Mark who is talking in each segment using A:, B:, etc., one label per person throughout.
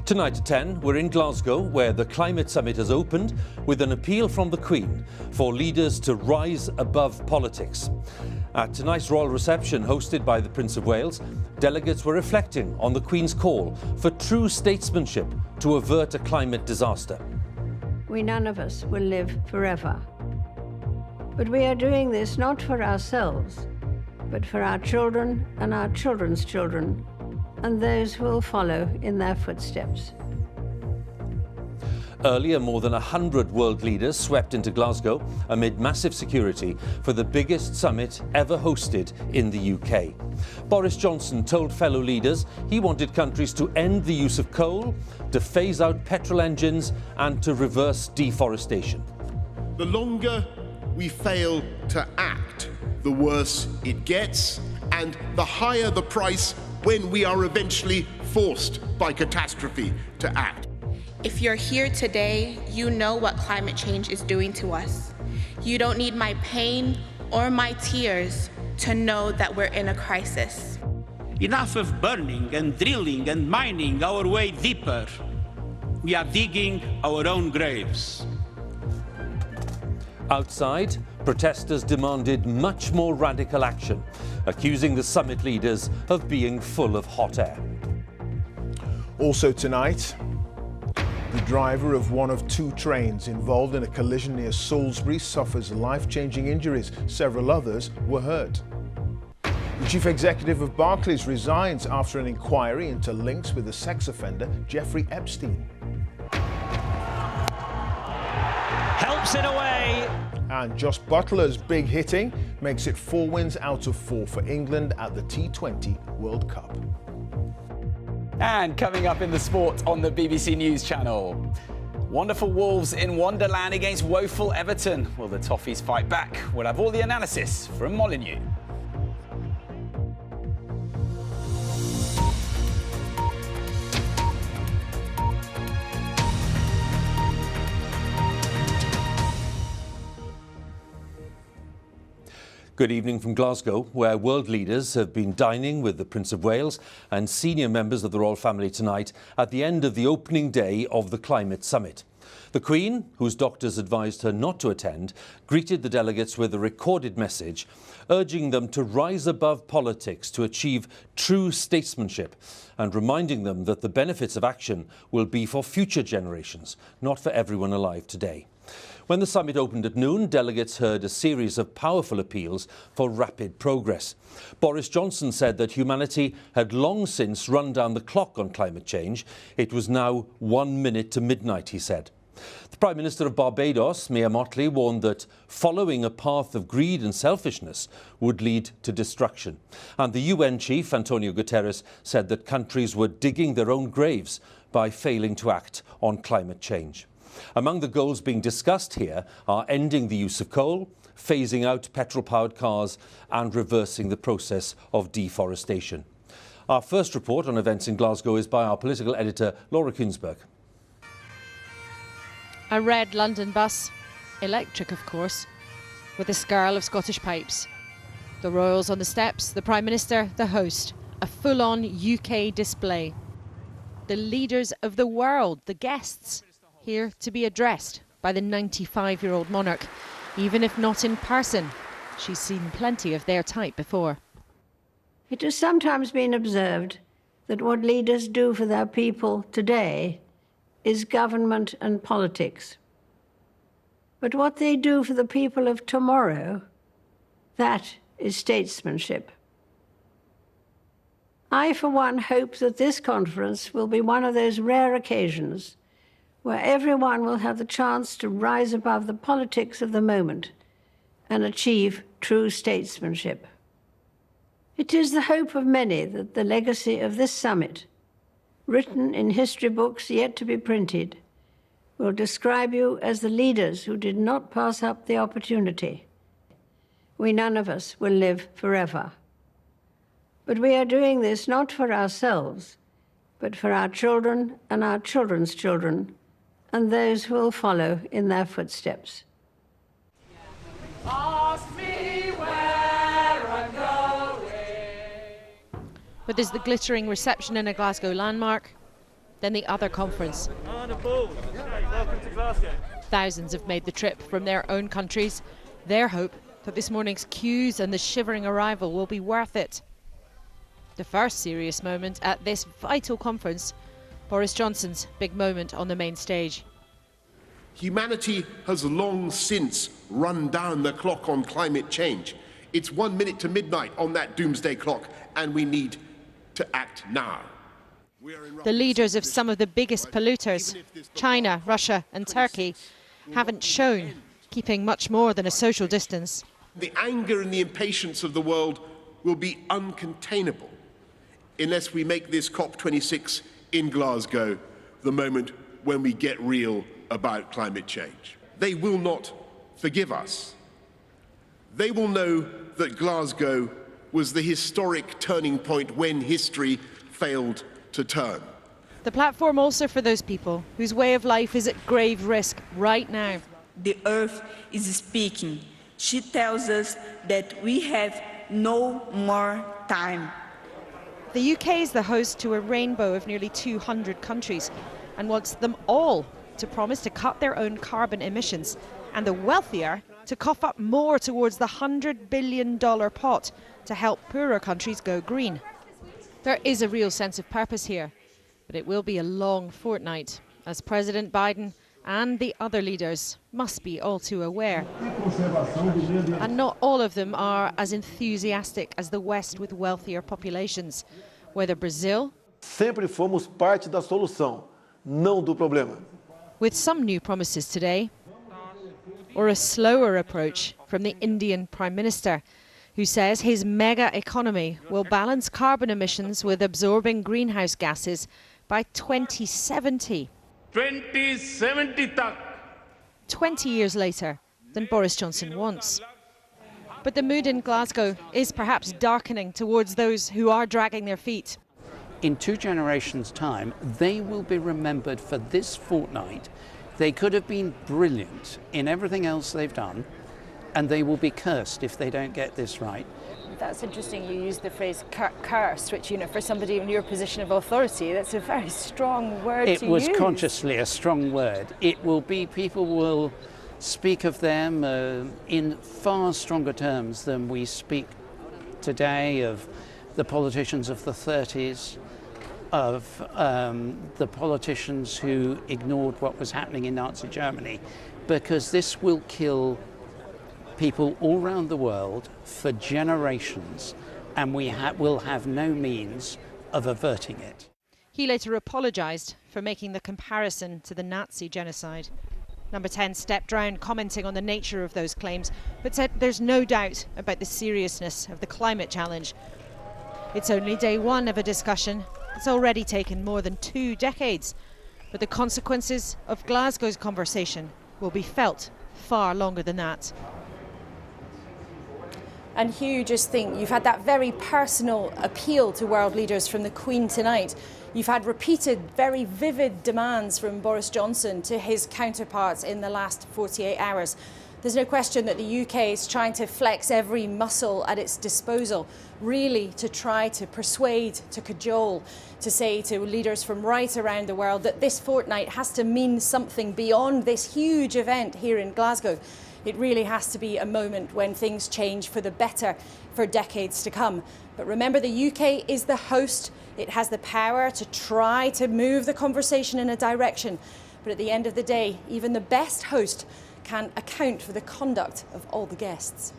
A: Tonight at 10, we're in Glasgow, where the climate summit has opened with an appeal from the Queen for leaders to rise above politics. At tonight's royal reception hosted by the Prince of Wales, delegates were reflecting on the Queen's call for true statesmanship to avert a climate disaster.
B: We none of us will live forever. But we are doing this not for ourselves, but for our children and our children's children, and those who will follow in their footsteps.
A: Earlier, more than 100 world leaders swept into Glasgow amid massive security for the biggest summit ever hosted in the UK. Boris Johnson told fellow leaders he wanted countries to end the use of coal, to phase out petrol engines, and to reverse deforestation.
C: The longer we fail to act, the worse it gets, and the higher the price when we are eventually forced by catastrophe to act.
D: If you're here today, you know what climate change is doing to us. You don't need my pain or my tears to know that we're in a crisis.
E: Enough of burning and drilling and mining our way deeper. We are digging our own graves.
A: Outside, protesters demanded much more radical action, accusing the summit leaders of being full of hot air.
F: Also tonight, the driver of one of two trains involved in a collision near Salisbury suffers life-changing injuries. Several others were hurt. The chief executive of Barclays resigns after an inquiry into links with the sex offender Jeffrey Epstein.
G: Helps it away.
F: And Josh Butler's big hitting makes it 4 wins out of 4 for England at the T20 World Cup.
G: And coming up in the sport on the BBC News Channel. Wonderful Wolves in Wonderland against woeful Everton. Will the Toffees fight back? We'll have all the analysis from Molyneux.
A: Good evening from Glasgow, where world leaders have been dining with the Prince of Wales and senior members of the royal family tonight at the end of the opening day of the climate summit. The Queen, whose doctors advised her not to attend, greeted the delegates with a recorded message urging them to rise above politics to achieve true statesmanship and reminding them that the benefits of action will be for future generations, not for everyone alive today. When the summit opened at noon, delegates heard a series of powerful appeals for rapid progress. Boris Johnson said that humanity had long since run down the clock on climate change. It was now 1 minute to midnight, he said. The Prime Minister of Barbados, Mia Mottley, warned that following a path of greed and selfishness would lead to destruction. And the UN chief, Antonio Guterres, said that countries were digging their own graves by failing to act on climate change. Among the goals being discussed here are ending the use of coal, phasing out petrol-powered cars and reversing the process of deforestation. Our first report on events in Glasgow is by our political editor, Laura Kuensberg.
H: A red London bus, electric of course, with a skirl of Scottish pipes. The royals on the steps, the Prime Minister, the host, a full-on UK display. The leaders of the world, the guests, here to be addressed by the 95-year-old monarch, even if not in person. She's seen plenty of their type before.
B: It has sometimes been observed that what leaders do for their people today is government and politics. But what they do for the people of tomorrow, that is statesmanship. I, for one, hope that this conference will be one of those rare occasions where everyone will have the chance to rise above the politics of the moment and achieve true statesmanship. It is the hope of many that the legacy of this summit, written in history books yet to be printed, will describe you as the leaders who did not pass up the opportunity. We none of us will live forever. But we are doing this not for ourselves, but for our children and our children's children, and those who will follow in their footsteps.
H: Ask me where I'm going. But there's the glittering reception in a Glasgow landmark. than the other conference.
I: Welcome to Glasgow.
H: Thousands have made the trip from their own countries. Their hope that this morning's queues and the shivering arrival will be worth it. The first serious moment at this vital conference, Boris Johnson's big moment on the main stage.
C: Humanity has long since run down the clock on climate change. It's 1 minute to midnight on that doomsday clock, and we need to act now.
H: The leaders of some of the biggest polluters, China, Russia and Turkey, haven't shown keeping much more than a social distance.
C: The anger and the impatience of the world will be uncontainable unless we make this COP26 in Glasgow the moment when we get real about climate change. They will not forgive us. They will know that Glasgow was the historic turning point when history failed to turn.
H: The platform also for those people whose way of life is at grave risk right now.
J: The earth is speaking. She tells us that we have no more time.
H: The UK is the host to a rainbow of nearly 200 countries and wants them all to promise to cut their own carbon emissions, and the wealthier to cough up more towards the $100 billion pot to help poorer countries go green. There is a real sense of purpose here, but it will be a long fortnight, as President Biden and the other leaders must be all too aware. And not all of them are as enthusiastic as the West with wealthier populations, whether Brazil...
K: Sempre fomos parte da solução, não do problema.
H: With some new promises today, or a slower approach from the Indian Prime Minister, who says his mega economy will balance carbon emissions with absorbing greenhouse gases by 2070.
I: 2070 tak.
H: 20 years later than Boris Johnson wants. But the mood in Glasgow is perhaps darkening towards those who are dragging their feet.
L: In 2 generations' time, they will be remembered for this fortnight. They could have been brilliant in everything else they've done, and they will be cursed if they don't get this right.
M: That's interesting. You use the phrase cursed, which, you know, for somebody in your position of authority, that's a very strong word to use.
L: It was consciously a strong word. It will be, people will speak of them in far stronger terms than we speak today of the politicians of the 30s, of the politicians who ignored what was happening in Nazi Germany, because this will kill people all around the world for generations, and we will have no means of averting it.
H: He later apologised for making the comparison to the Nazi genocide. Number 10 stepped down, commenting on the nature of those claims, but said there's no doubt about the seriousness of the climate challenge. It's only day one of a discussion. It's already taken more than 2 decades, but the consequences of Glasgow's conversation will be felt far longer than that.
M: And Hugh, just think, you've had that very personal appeal to world leaders from the Queen tonight. You've had repeated, very vivid demands from Boris Johnson to his counterparts in the last 48 hours. There's no question that the UK is trying to flex every muscle at its disposal, really to try to persuade, to cajole, to say to leaders from right around the world that this fortnight has to mean something beyond this huge event here in Glasgow. It really has to be a moment when things change for the better for decades to come. But remember, the UK is the host. It has the power to try to move the conversation in a direction. But at the end of the day, even the best host can account for the conduct of all the guests.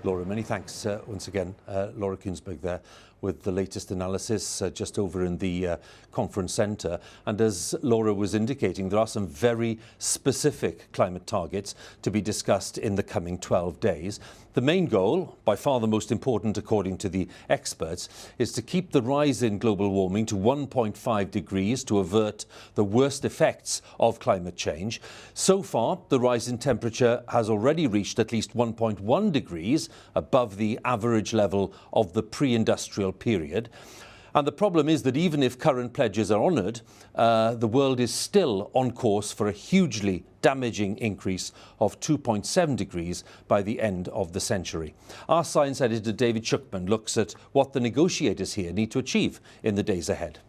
A: Laura, many thanks once again. Laura Kuensberg there with the latest analysis just over in the conference centre. And as Laura was indicating, there are some very specific climate targets to be discussed in the coming 12 days. The main goal, by far the most important according to the experts, is to keep the rise in global warming to 1.5 degrees to avert the worst effects of climate change. So far, the rise in temperature has already reached at least 1.1 degrees above the average level of the pre-industrial period. And the problem is that even if current pledges are honoured, the world is still on course for a hugely damaging increase of 2.7 degrees by the end of the century. Our science editor David Schuckman looks at what the negotiators here need to achieve in the days ahead.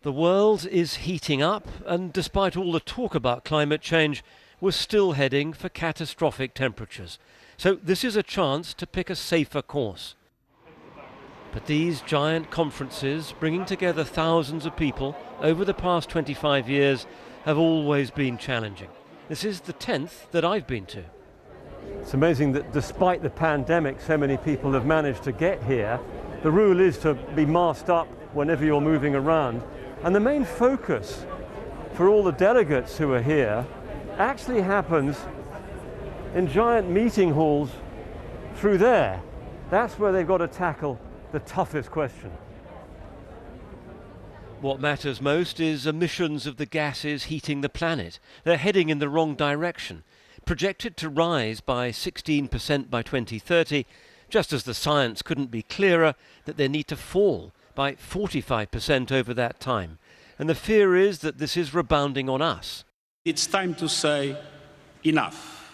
N: The world is heating up, and despite all the talk about climate change, we're still heading for catastrophic temperatures. So this is a chance to pick a safer course. But these giant conferences, bringing together thousands of people over the past 25 years, have always been challenging. This is the 10th that I've been to. It's amazing that despite the pandemic, so many people have managed to get here. The rule is to be masked up whenever you're moving around. And the main focus for all the delegates who are here actually happens in giant meeting halls through there. That's where they've got to tackle the toughest question. What matters most is emissions of the gases heating the planet. They're heading in the wrong direction, projected to rise by 16% by 2030, just as the science couldn't be clearer that they need to fall by 45% over that time. And the fear is that this is rebounding on us.
E: It's time to say enough.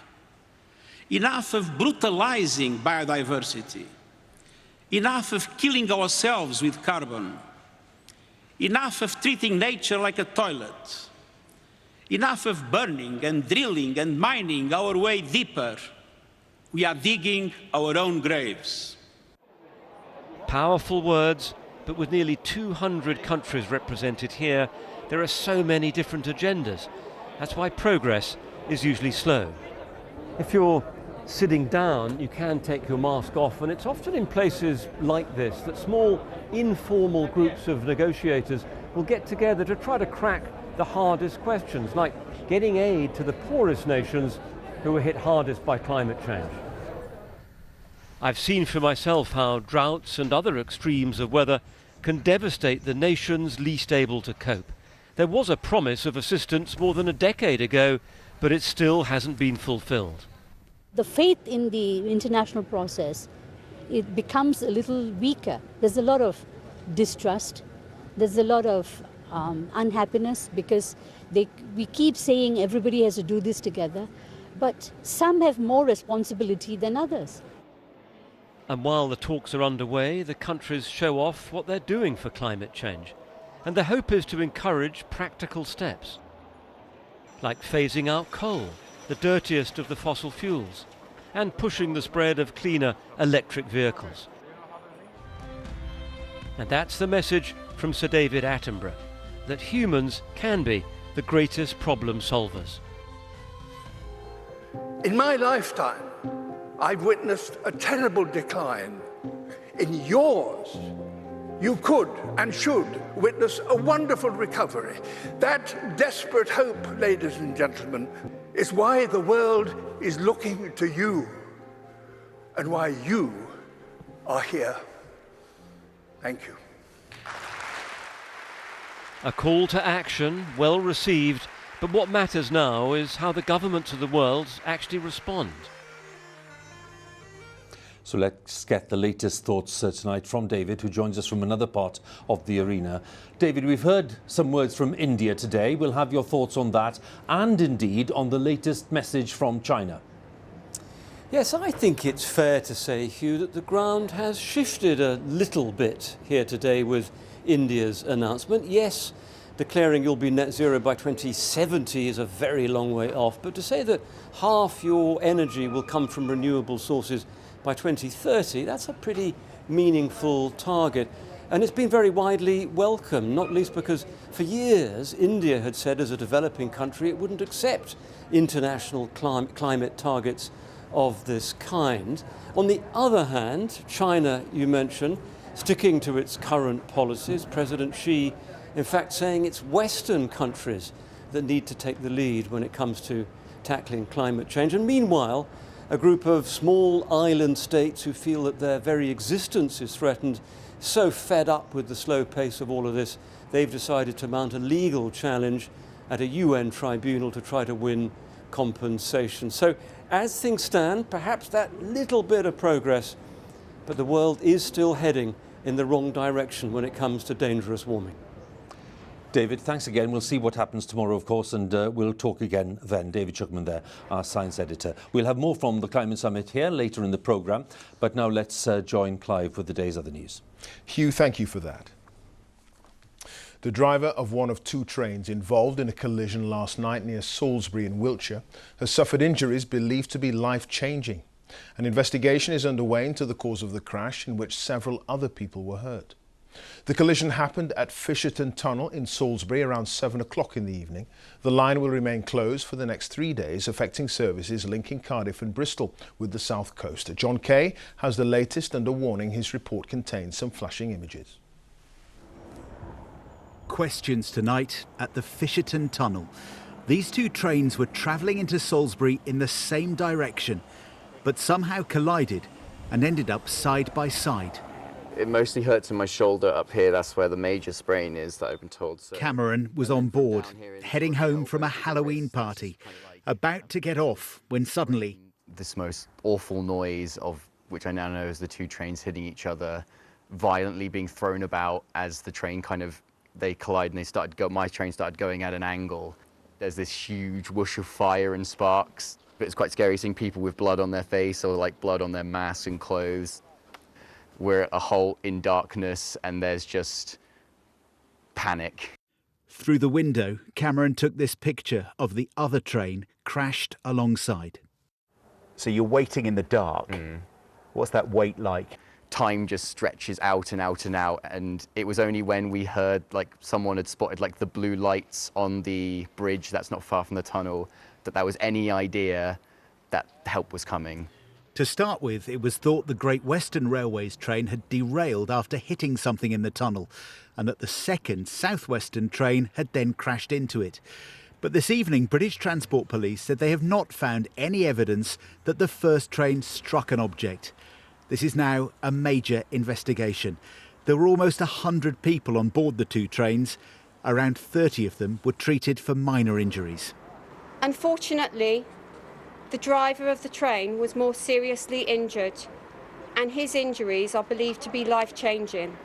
E: Enough of brutalizing biodiversity. Enough of killing ourselves with carbon. Enough of treating nature like a toilet. Enough of burning and drilling and mining our way deeper. We are digging our own graves.
N: Powerful words, but with nearly 200 countries represented here, there are so many different agendas. That's why progress is usually slow. If you're sitting down, you can take your mask off, and it's often in places like this that small informal groups of negotiators will get together to try to crack the hardest questions, like getting aid to the poorest nations who are hit hardest by climate change. I've seen for myself how droughts and other extremes of weather can devastate the nations least able to cope. There was a promise of assistance more than a decade ago, but it still hasn't been fulfilled.
O: The faith in the international process, it becomes a little weaker. There's a lot of distrust. There's a lot of unhappiness because we keep saying everybody has to do this together, but some have more responsibility than others.
N: And while the talks are underway, the countries show off what they're doing for climate change. And the hope is to encourage practical steps, like phasing out coal, the dirtiest of the fossil fuels, and pushing the spread of cleaner electric vehicles. And that's the message from Sir David Attenborough, that humans can be the greatest problem solvers.
P: In my lifetime, I've witnessed a terrible decline. In yours, you could and should witness a wonderful recovery. That desperate hope, ladies and gentlemen, is why the world is looking to you and why you are here. Thank you.
N: A call to action, well received, but what matters now is how the governments of the world actually respond.
A: So let's get the latest thoughts tonight from David, who joins us from another part of the arena. David, we've heard some words from India today. We'll have your thoughts on that and indeed on the latest message from China.
Q: Yes, I think it's fair to say, Hugh, that the ground has shifted a little bit here today with India's announcement. Yes, declaring you'll be net zero by 2070 is a very long way off, but to say that half your energy will come from renewable sources by 2030, that's a pretty meaningful target. And it's been very widely welcomed, not least because for years India had said as a developing country it wouldn't accept international climate targets of this kind. On the other hand, China, you mentioned, sticking to its current policies, President Xi in fact saying it's Western countries that need to take the lead when it comes to tackling climate change. And meanwhile, a group of small island states who feel that their very existence is threatened, so fed up with the slow pace of all of this, they've decided to mount a legal challenge at a UN tribunal to try to win compensation. So as things stand, perhaps that little bit of progress, but the world is still heading in the wrong direction when it comes to dangerous warming.
A: David, thanks again. We'll see what happens tomorrow, of course, and we'll talk again then. David Shuckman there, our science editor. We'll have more from the Climate Summit here later in the programme, but now let's join Clive with the day's other news.
F: Hugh, thank you for that. The driver of one of two trains involved in a collision last night near Salisbury in Wiltshire has suffered injuries believed to be life-changing. An investigation is underway into the cause of the crash, in which several other people were hurt. The collision happened at Fisherton Tunnel in Salisbury around 7 o'clock in the evening. The line will remain closed for the next 3 days, affecting services linking Cardiff and Bristol with the south coast. John Kay has the latest and a warning his report contains some flashing images.
R: Questions tonight at the Fisherton Tunnel. These two trains were travelling into Salisbury in the same direction, but somehow collided and ended up side by side.
S: It mostly hurts in my shoulder up here. That's where the major sprain is that I've been told. So.
R: Cameron was on board, heading home from a Halloween party, about to get off when suddenly...
S: This most awful noise, of which I now know is the two trains hitting each other, violently being thrown about as the train they collide and my train started going at an angle. There's this huge whoosh of fire and sparks. But it's quite scary seeing people with blood on their face or like blood on their masks and clothes. We're at a halt in darkness and there's just panic.
R: Through the window, Cameron took this picture of the other train crashed alongside.
T: So you're waiting in the dark. What's that wait like?
S: Time just stretches out and out and out, and it was only when we heard someone had spotted the blue lights on the bridge that's not far from the tunnel that was any idea that help was coming.
R: To start with, it was thought the Great Western Railway's train had derailed after hitting something in the tunnel, and that the second South Western train had then crashed into it. But this evening, British Transport Police said they have not found any evidence that the first train struck an object. This is now a major investigation. There were almost 100 people on board the two trains. Around 30 of them were treated for minor injuries.
U: Unfortunately, the driver of the train was more seriously injured, and his injuries are believed to be life-changing.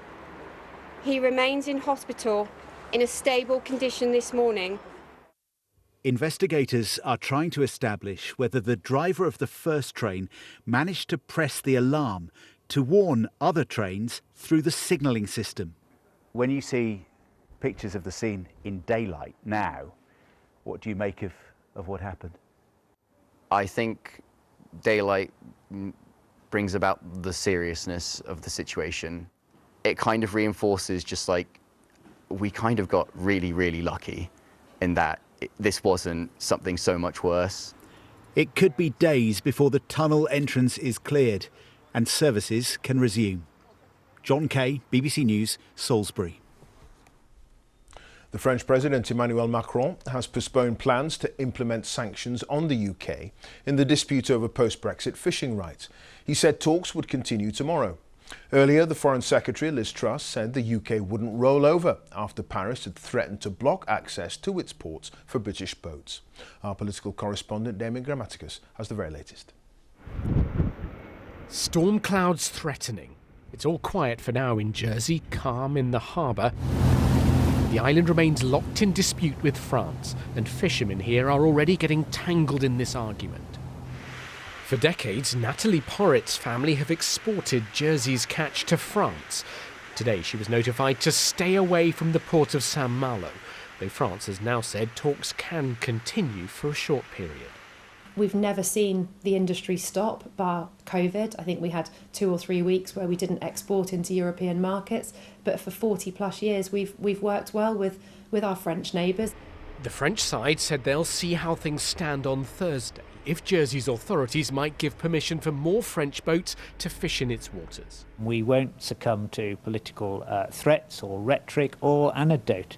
U: He remains in hospital in a stable condition this morning.
R: Investigators are trying to establish whether the driver of the first train managed to press the alarm to warn other trains through the signalling system.
T: When you see pictures of the scene in daylight now, what do you make of what happened?
S: I think daylight brings about the seriousness of the situation. It kind of reinforces we kind of got really, really lucky in that this wasn't something so much worse.
R: It could be days before the tunnel entrance is cleared and services can resume. John Kay, BBC News, Salisbury.
F: The French President Emmanuel Macron has postponed plans to implement sanctions on the UK in the dispute over post-Brexit fishing rights. He said talks would continue tomorrow. Earlier, the Foreign Secretary, Liz Truss, said the UK wouldn't roll over after Paris had threatened to block access to its ports for British boats. Our political correspondent, Damien Grammaticus, has the very latest.
V: Storm clouds threatening. It's all quiet for now in Jersey, calm in the harbour. The island remains locked in dispute with France, and fishermen here are already getting tangled in this argument. For decades, Natalie Porritt's family have exported Jersey's catch to France. Today, she was notified to stay away from the port of Saint-Malo, though France has now said talks can continue for a short period.
W: We've never seen the industry stop bar COVID. I think we had 2 or 3 weeks where we didn't export into European markets, but for 40 plus years we've worked well with our French neighbours.
V: The French side said they'll see how things stand on Thursday, if Jersey's authorities might give permission for more French boats to fish in its waters.
X: We won't succumb to political threats or rhetoric or anecdote.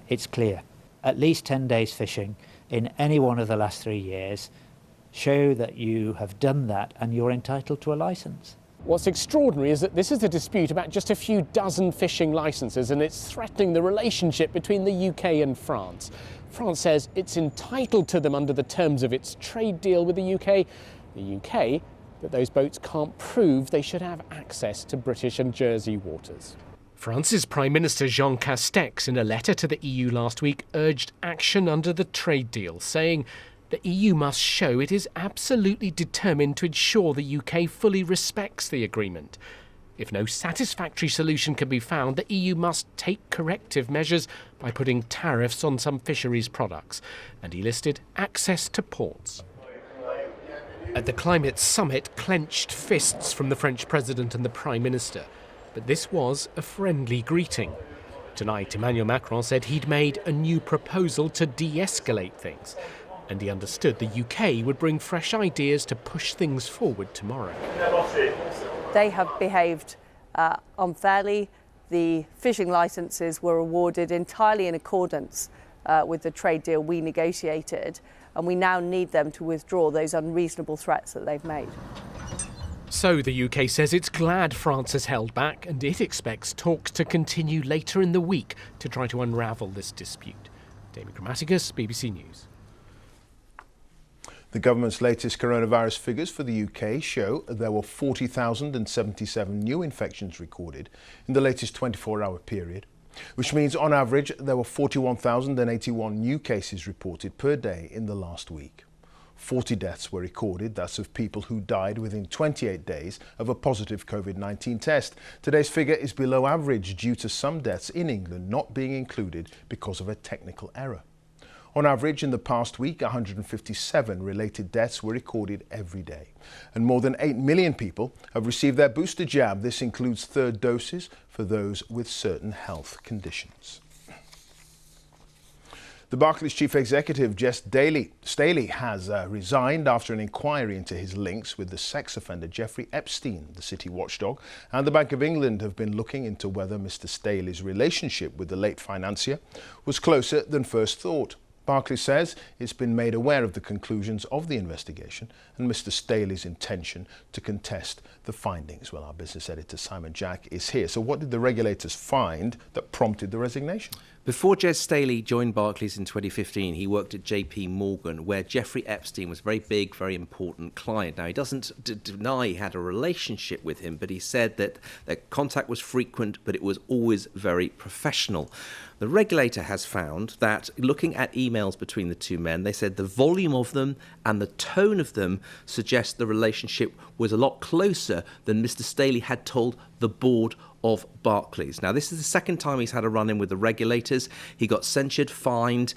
X: It's clear. At least 10 days fishing in any one of the last 3 years show that you have done that and you're entitled to a licence.
V: What's extraordinary is that this is a dispute about just a few dozen fishing licences, and it's threatening the relationship between the UK and France. France says it's entitled to them under the terms of its trade deal with the UK. The UK, that those boats can't prove they should have access to British and Jersey waters. France's Prime Minister Jean Castex, in a letter to the EU last week, urged action under the trade deal, saying the EU must show it is absolutely determined to ensure the UK fully respects the agreement. If no satisfactory solution can be found, the EU must take corrective measures by putting tariffs on some fisheries products. And he listed access to ports. At the climate summit, clenched fists from the French president and the Prime Minister. But this was a friendly greeting. Tonight, Emmanuel Macron said he'd made a new proposal to de-escalate things. And he understood the UK would bring fresh ideas to push things forward tomorrow.
B: They have behaved unfairly. The fishing licences were awarded entirely in accordance with the trade deal we negotiated, and we now need them to withdraw those unreasonable threats that they've made.
V: So the UK says it's glad France has held back, and it expects talks to continue later in the week to try to unravel this dispute. Damien Grammaticus, BBC News.
F: The government's latest coronavirus figures for the UK show there were 40,077 new infections recorded in the latest 24-hour period, which means on average there were 41,081 new cases reported per day in the last week. 40 deaths were recorded, that's of people who died within 28 days of a positive COVID-19 test. Today's figure is below average due to some deaths in England not being included because of a technical error. On average, in the past week, 157 related deaths were recorded every day. And more than 8 million people have received their booster jab. This includes third doses for those with certain health conditions. The Barclays chief executive, Jess Staley, has resigned after an inquiry into his links with the sex offender Jeffrey Epstein. The city watchdog and the Bank of England have been looking into whether Mr. Staley's relationship with the late financier was closer than first thought. Barclays says it's been made aware of the conclusions of the investigation and Mr. Staley's intention to contest the findings. Well, our business editor Simon Jack is here. So what did the regulators find that prompted the resignation?
C: Before Jez Staley joined Barclays in 2015, he worked at JP Morgan, where Jeffrey Epstein was a very big, very important client. Now, he doesn't deny he had a relationship with him, but he said that their contact was frequent, but it was always very professional. The regulator has found that looking at emails between the two men, they said the volume of them and the tone of them suggest the relationship was a lot closer than Mr. Staley had told the board of Barclays. Now, this is the second time he's had a run-in with the regulators. He got censured, fined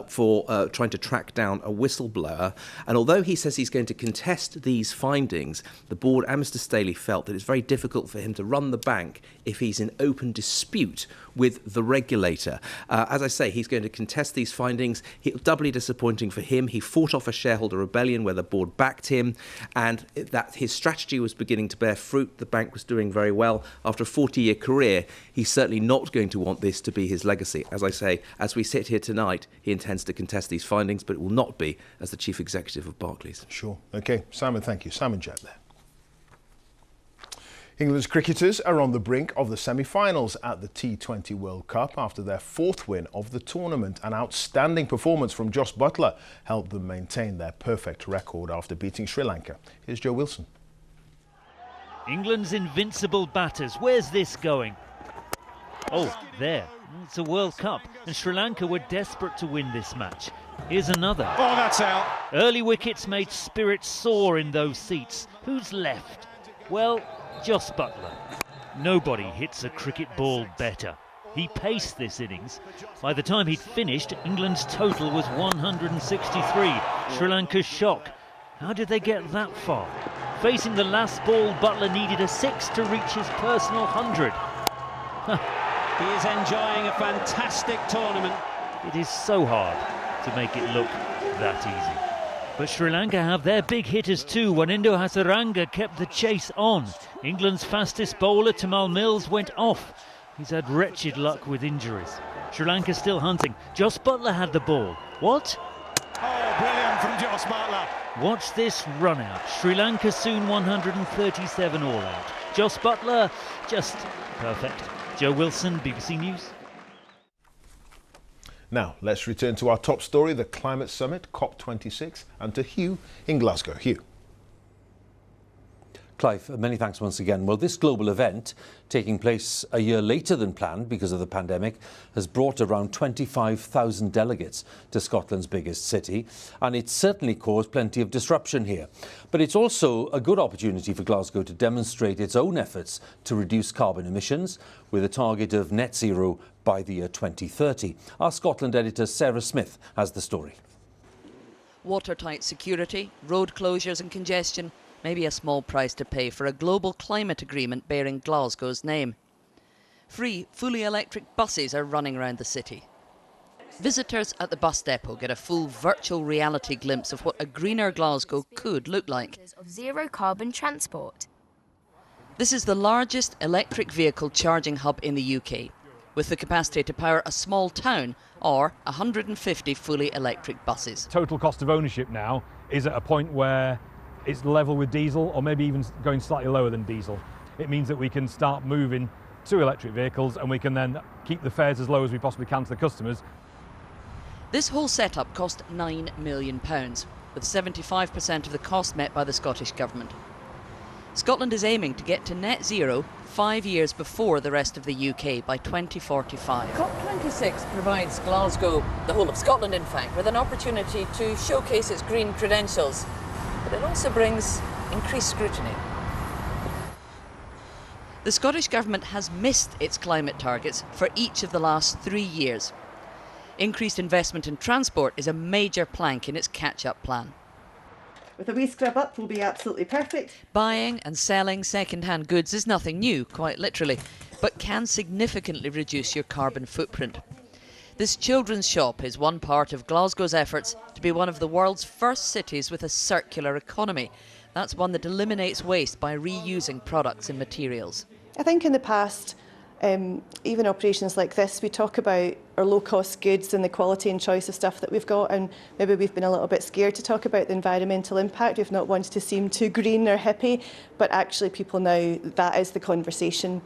C: for trying to track down a whistleblower. And although he says he's going to contest these findings, the board and Mr. Staley felt that it's very difficult for him to run the bank if he's in open dispute with the regulator. As I say, he's going to contest these findings. Doubly disappointing for him. He fought off a shareholder rebellion where the board backed him, and that his strategy was beginning to bear fruit. The bank was doing very well. After a 40-year career, he's certainly not going to want this to be his legacy. As I say, as we sit here tonight, he intends to contest these findings, but it will not be as the chief executive of Barclays.
F: Sure. OK, Simon, thank you. Simon Jack there. England's cricketers are on the brink of the semi-finals at the T20 World Cup after their fourth win of the tournament. An outstanding performance from Jos Buttler helped them maintain their perfect record after beating Sri Lanka. Here's Joe Wilson.
D: England's invincible batters. Where's this going? Oh, there. It's a World Cup, and Sri Lanka were desperate to win this match. Here's another.
G: Oh, that's out.
D: Early wickets made spirits soar in those seats. Who's left? Well, Jos Buttler. Nobody hits a cricket ball better. He paced this innings. By the time he'd finished, England's total was 163. Sri Lanka's shock. How did they get that far? Facing the last ball, Buttler needed a 6 to reach his personal 100.
G: He is enjoying a fantastic tournament.
D: It is so hard to make it look that easy. But Sri Lanka have their big hitters too. Wanindo Hasaranga kept the chase on. England's fastest bowler, Tamal Mills, went off. He's had wretched luck with injuries. Sri Lanka still hunting. Jos Buttler had the ball. What?
G: Oh, brilliant from Jos Buttler.
D: Watch this run out. Sri Lanka soon 137 all out. Jos Buttler, just perfect. Joe Wilson, BBC News.
F: Now, let's return to our top story, the climate summit, COP26, and to Hugh in Glasgow. Hugh.
A: Clive, many thanks once again. Well, this global event, taking place a year later than planned because of the pandemic, has brought around 25,000 delegates to Scotland's biggest city, and it's certainly caused plenty of disruption here. But it's also a good opportunity for Glasgow to demonstrate its own efforts to reduce carbon emissions, with a target of net zero by the year 2030. Our Scotland editor Sarah Smith has the story.
I: Watertight security, road closures and congestion may be a small price to pay for a global climate agreement bearing Glasgow's name. Free, fully electric buses are running around the city. Visitors at the bus depot get a full virtual reality glimpse of what a greener Glasgow could look like.
J: Of zero carbon transport.
I: This is the largest electric vehicle charging hub in the UK, with the capacity to power a small town or 150 fully electric buses.
K: Total cost of ownership now is at a point where it's level with diesel, or maybe even going slightly lower than diesel. It means that we can start moving to electric vehicles, and we can then keep the fares as low as we possibly can to the customers.
I: This whole setup cost £9 million, with 75% of the cost met by the Scottish Government. Scotland is aiming to get to net zero 5 years before the rest of the UK by 2045. COP26 provides Glasgow, the whole of Scotland in fact, with an opportunity to showcase its green credentials. But it also brings increased scrutiny. The Scottish Government has missed its climate targets for each of the last 3 years. Increased investment in transport is a major plank in its catch-up plan.
L: With a wee scrub up will be absolutely perfect.
I: Buying and selling second-hand goods is nothing new, quite literally, but can significantly reduce your carbon footprint. This children's shop is one part of Glasgow's efforts to be one of the world's first cities with a circular economy. That's one that eliminates waste by reusing products and materials.
L: I think in the past, even operations like this, we talk about our low-cost goods and the quality and choice of stuff that we've got, and maybe we've been a little bit scared to talk about the environmental impact. We've not wanted to seem too green or hippie, but actually people now, that is the conversation.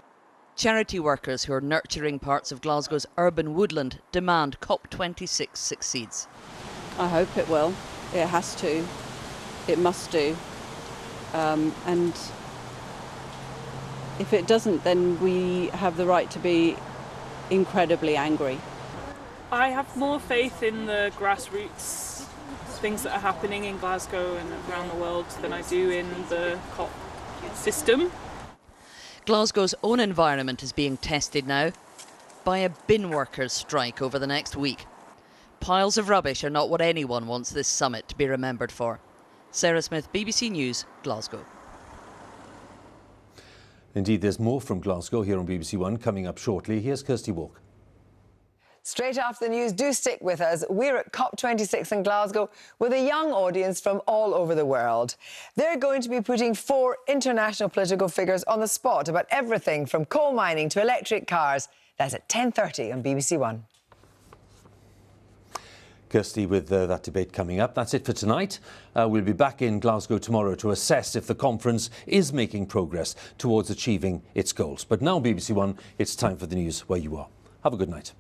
I: Charity workers who are nurturing parts of Glasgow's urban woodland demand COP26 succeeds.
B: I hope it will. It has to. It must do. And if it doesn't, then we have the right to be incredibly angry.
Y: I have more faith in the grassroots things that are happening in Glasgow and around the world than I do in the COP system.
I: Glasgow's own environment is being tested now by a bin workers' strike over the next week. Piles of rubbish are not what anyone wants this summit to be remembered for. Sarah Smith, BBC News, Glasgow.
A: Indeed, there's more from Glasgow here on BBC One coming up shortly. Here's Kirsty Walk.
Z: Straight after the news, do stick with us. We're at COP26 in Glasgow with a young audience from all over the world. They're going to be putting 4 international political figures on the spot about everything from coal mining to electric cars. That's at 10:30 on BBC One.
A: Kirsty, with that debate coming up. That's it for tonight. We'll be back in Glasgow tomorrow to assess if the conference is making progress towards achieving its goals. But now, BBC One, it's time for the news where you are. Have a good night.